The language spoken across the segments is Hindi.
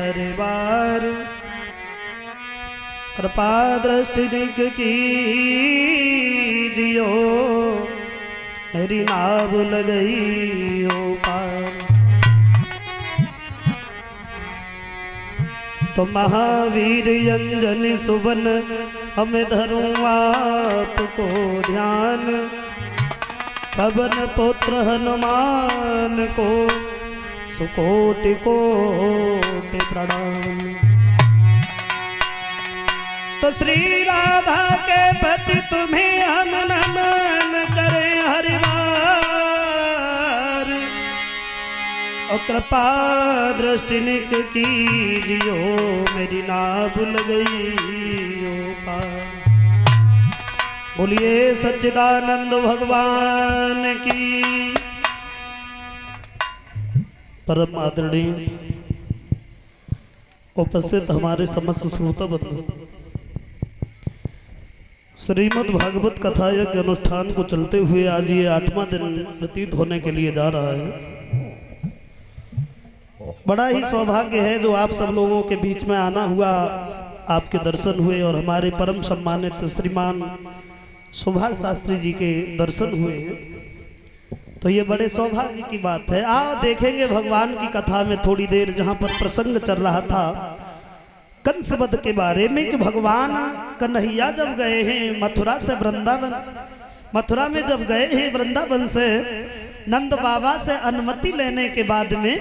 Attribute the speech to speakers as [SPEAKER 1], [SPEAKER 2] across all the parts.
[SPEAKER 1] हर बार कृपा दृष्टि की जियो मेरी नाव लगई ओ पार। तो महावीर अंजनी सुवन हमें धरूं आपको ध्यान, पवन पुत्र हनुमान को सुकोटि कोटि प्रणाम। तो श्री राधा के पति तुम्हें हम नमन करें हरि बार, और कृपा दृष्टि कीजियो मेरी नाव गई ओ पार। बोलिए सच्चिदानंद भगवान की। परम आदरणीय उपस्थित हमारे समस्त श्रोता बंधु, श्रीमद् भागवत कथा यज्ञ अनुष्ठान को चलते हुए आज ये 8वां दिन व्यतीत होने के लिए जा रहा है। बड़ा ही सौभाग्य है जो आप सब लोगों के बीच में आना हुआ, आपके दर्शन हुए और हमारे परम सम्मानित श्रीमान सुभाष शास्त्री जी के दर्शन हुए हैं। तो ये बड़े सौभाग्य की बात है। आओ देखेंगे भगवान की कथा में थोड़ी देर, जहाँ पर प्रसंग चल रहा था कंस वध के बारे में, कि भगवान कन्हैया जब गए हैं मथुरा से वृंदावन, मथुरा में जब गए हैं वृंदावन से नंद बाबा से अनुमति लेने के बाद में,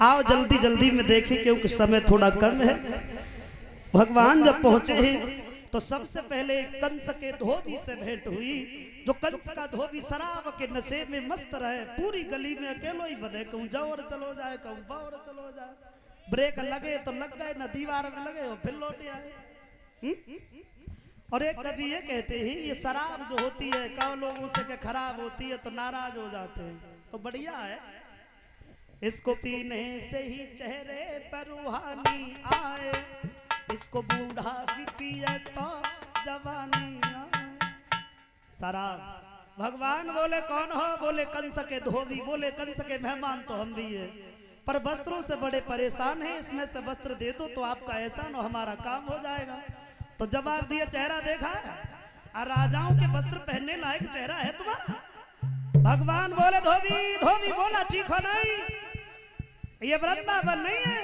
[SPEAKER 1] आओ जल्दी जल्दी में देखें क्योंकि समय थोड़ा कम है। भगवान जब पहुंचे हैं तो सबसे पहले कंस के धोबी से भेंट हुई, जो कंस का धोबी शराब के नशे में मस्त रहे, पूरी गली में अकेलो ही बने, कहूँ जाओ और चलो जाए, कहूँ बाओ और चलो जाए, ब्रेक लगे तो लग गए, न दीवार में लगे और फिर लौटे आए। और एक कवि ये कहते हैं ये शराब जो होती है कई लोगों से के खराब होती है तो नाराज हो जाते हैं, तो बढ़िया है इसको पीने से ही चेहरे पर रूहानी आए, इसको बूढ़ा भी पिए तो जवानी आए। शराब भगवान बोले कौन हो? बोले कंस के धोबी, बोले कंस के मेहमान तो हम भी है, पर वस्त्रों से बड़े परेशान हैं, इसमें से वस्त्र दे दो तो आपका एहसान और हमारा काम हो जाएगा। तो जवाब दिया चेहरा देखा है, और राजाओं के वस्त्र पहनने लायक चेहरा है तुम्हारा? भगवान बोले धोबी, धोबी बोला चीखो नहीं, ये वृंदावन नहीं है।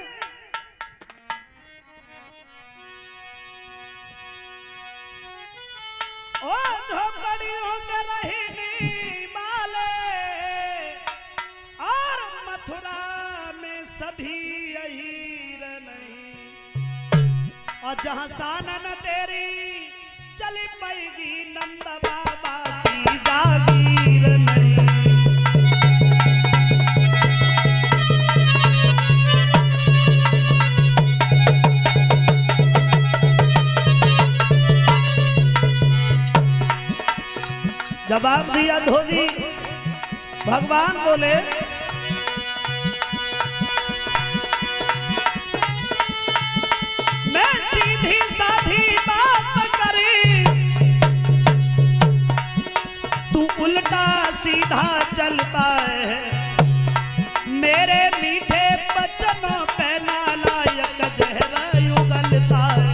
[SPEAKER 1] ओ झोपड़ियों के रहने वाले और मथुरा में सभी यही नहीं, और जहां सानन तेरी चली पाएगी नंद बाबा की जागीर नहीं। जवाब दिया धोबी, भगवान बोले मैं सीधी साधी बात करी, तू उल्टा सीधा चलता है, मेरे मीठे बचनों पे नालायक जहर उगलता है।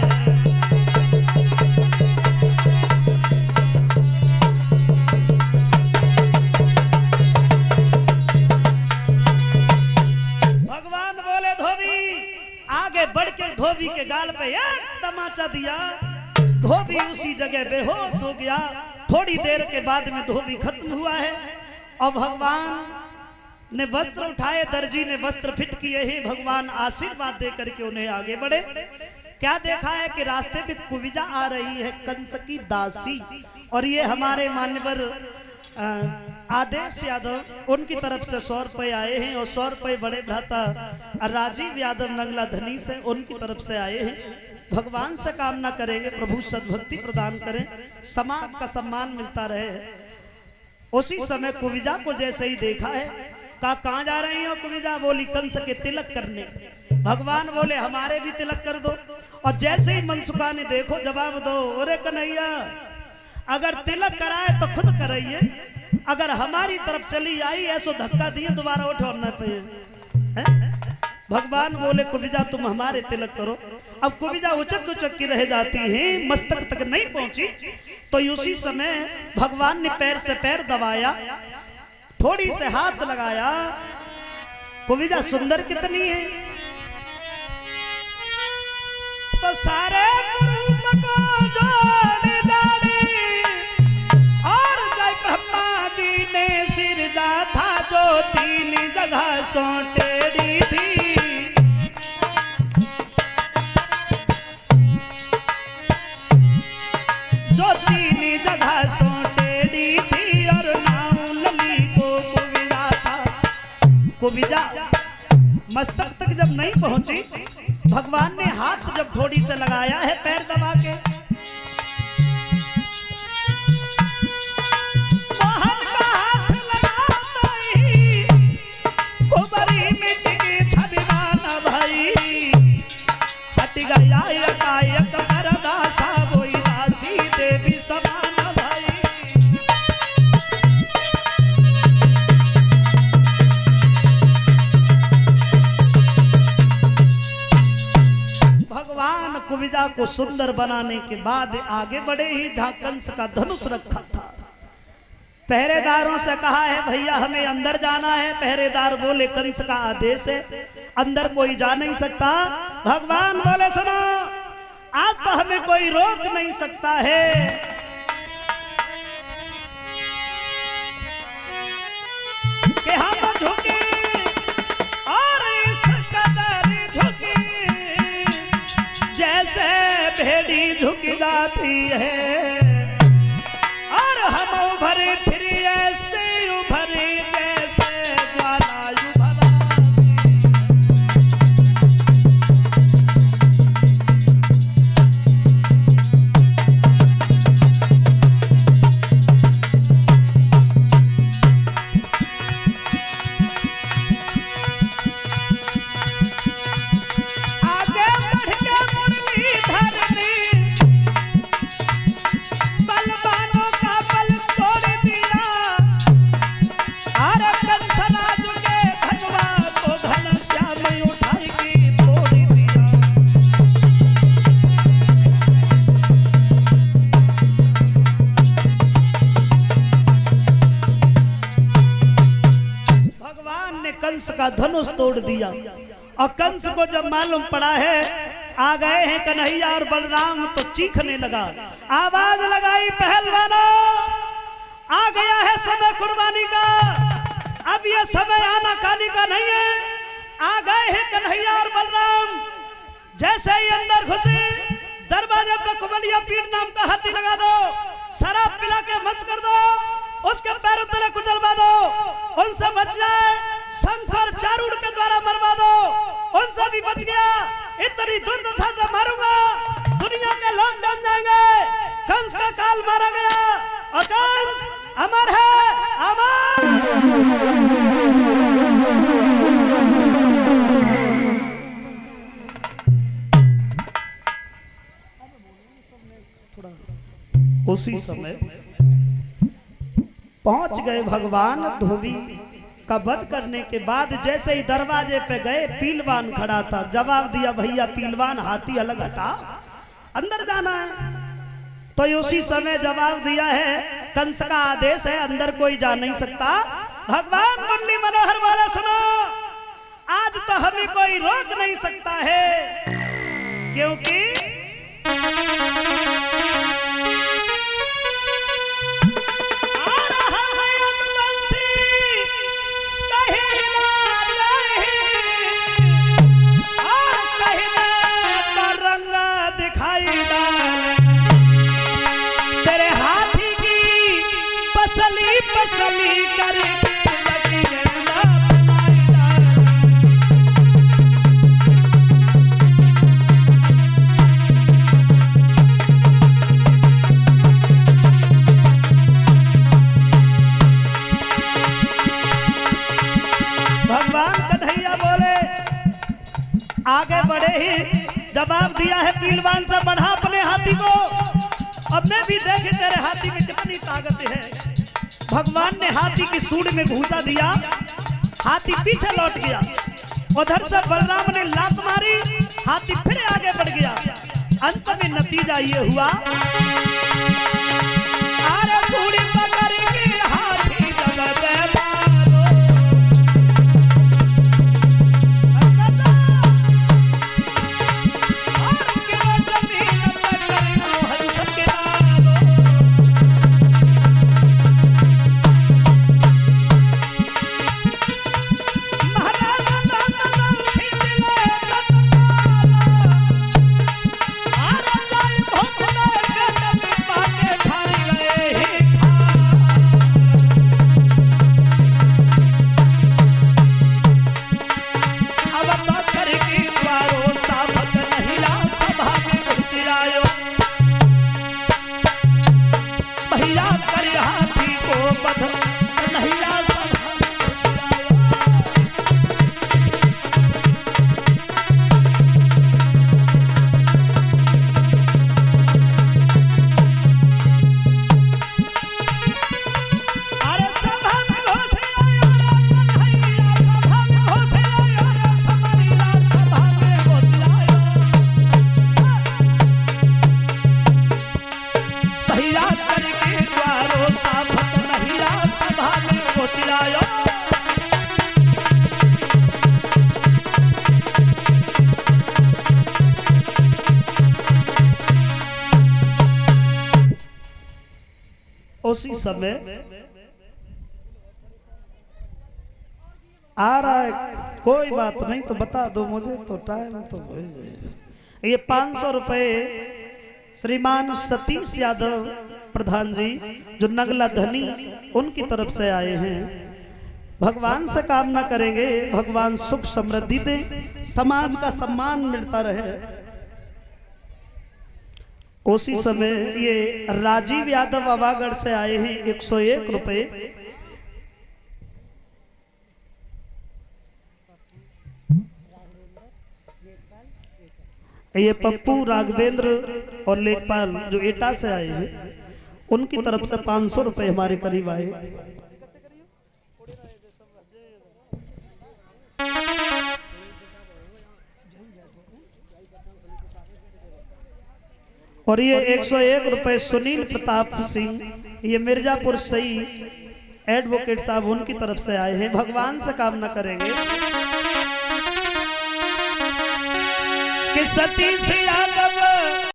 [SPEAKER 1] बढ़ के धोबी के गाल पे एक तमाचा दिया, धोबी उसी जगह बेहोश हो गया। थोड़ी देर के बाद में धोबी खत्म हुआ है और भगवान ने वस्त्र उठाए, दर्जी ने वस्त्र फिट किए हैं, भगवान आशीर्वाद दे करके उन्हें आगे बढ़े। क्या देखा है कि रास्ते पे कुविजा आ रही है कंस की दासी, और ये हमारे मान्यवर आदेश यादव उनकी तरफ से 100 रुपये आए हैं, और 100 रुपये बड़े भ्राता राजीव यादव नंगला धनी से उनकी तरफ से आए हैं। भगवान से कामना करेंगे प्रभु सद्भक्ति प्रदान करें, समाज का सम्मान मिलता रहे। उसी समय कुविजा को जैसे ही देखा है, कहाँ जा रही हो कुविजा? बोली कंस के तिलक करने। भगवान बोले हमारे भी तिलक कर दो। और जैसे ही मनसुखा ने देखो जवाब दो, अरे कन्हैया अगर तिलक कराए तो खुद कराइए, अगर हमारी तरफ चली आई ऐसो धक्का दिए दोबारा उठो न पे। भगवान बोले कुबिजा तुम हमारे तिलक करो। अब कुबिजा उचक उचक की रह जाती है, मस्तक तक नहीं पहुंची। तो उसी समय भगवान ने पैर से पैर दबाया, थोड़ी से हाथ लगाया। कुबिजा सुंदर कितनी है, तो सारे कुरुम को जोड़ डाली और जय ब्रह्मा जी ने सिरजा था जो 3 जगह सोटेड़ी थी। जो 3 जगह सोटेड़ी थी और नाम लली को कुबिजा था। कुबिजा मस्तक तक जब नहीं पहुंची, भगवान ने हाथ जब थोड़ी से लगाया है पैर दबा के, मोहन का हाथ लगाता ही कुबरी मिट गई छबिवाना भाई। हट गया यकायक मरदासा बोई दासी देवी समाना भाई। भगवान कुबिजा को सुंदर बनाने के बाद आगे बढ़े ही जहां कंस का धनुष रखा था। पहरेदारों से कहा है भैया हमें अंदर जाना है। पहरेदार बोले कंस का आदेश है, अंदर कोई जा नहीं सकता। भगवान बोले सुनो, आज तो हमें कोई रोक नहीं सकता है। कि हम झुके और इस कदर झुके जैसे भेड़ी झुक जाती है, और हम उभरे फिर ऐसे उभरे जैसे ज्वाला उभरा। कंस का धनुष तोड़ दिया। और कंस को जब मालूम पड़ा है आ गए हैं कन्हैया और बलराम, तो चीखने लगा, आवाज लगाई पहलवानों, आ गया है समय कुर्बानी का। अब यह समय आना कानी का नहीं है। आ गए हैं कन्हैया और बलराम। जैसे ही अंदर घुसे, दरवाजे पर कुबलिया पीठ नाम का हाथी लगा दो, शराब पिला के मस्त कर दो, उसके पैरों तले कुचलवा दो, उनसे बच जाए। शंकर चारूढ़ के द्वारा मरवा दो, उनसे भी बच गया। इतनी दुर्दशा से मारूंगा दुनिया के लोग जान जाएंगे कंस का काल मारा गया और कंस अमर है, अमर। उसी समय पहुंच गए भगवान। धोबी का वध करने के बाद जैसे ही दरवाजे पे गए, पीलवान खड़ा था। जवाब दिया, भैया पीलवान हाथी अलग हटा, अंदर जाना है। तो उसी समय जवाब दिया है, कंस का आदेश है, अंदर कोई जा नहीं सकता। भगवान मुरली मनोहर वाले सुनो, आज तो हमें कोई रोक नहीं सकता है, क्योंकि आगे बढ़े ही जवाब दिया है पीलवान से, बढ़ा अपने हाथी को, अब मैं भी देखे तेरे हाथी में कितनी ताकत है। भगवान ने हाथी की सूंड में घूंसा दिया, हाथी पीछे लौट गया। उधर से बलराम ने लात मारी, हाथी फिर आगे बढ़ गया। अंत में नतीजा ये हुआ, अरे सूली पकड़ के हाथी जब मारो, और क्या जमीन पकड़ हंस के उसी समय आ रहा है, कोई बात नहीं तो बता दो मुझे, तो टाइम तो हो जाए। ये 500 रुपए श्रीमान सतीश यादव प्रधान जी जो नगला धनी उनकी तरफ से आए हैं। भगवान से कामना करेंगे भगवान सुख समृद्धि दे, समाज का सम्मान मिलता रहे। उसी समय ये राजीव यादव आवागढ़ से आए हैं 101 रुपए। ये पप्पू राघवेंद्र और लेखपाल जो एटा से आए हैं उनकी तरफ से 500 रुपए हमारे करीब आए। और ये 101 रुपए सुनील प्रताप सिंह ये मिर्जापुर सही एडवोकेट साहब उनकी तरफ से आए हैं। भगवान से कामना करेंगे कि सतीश यादव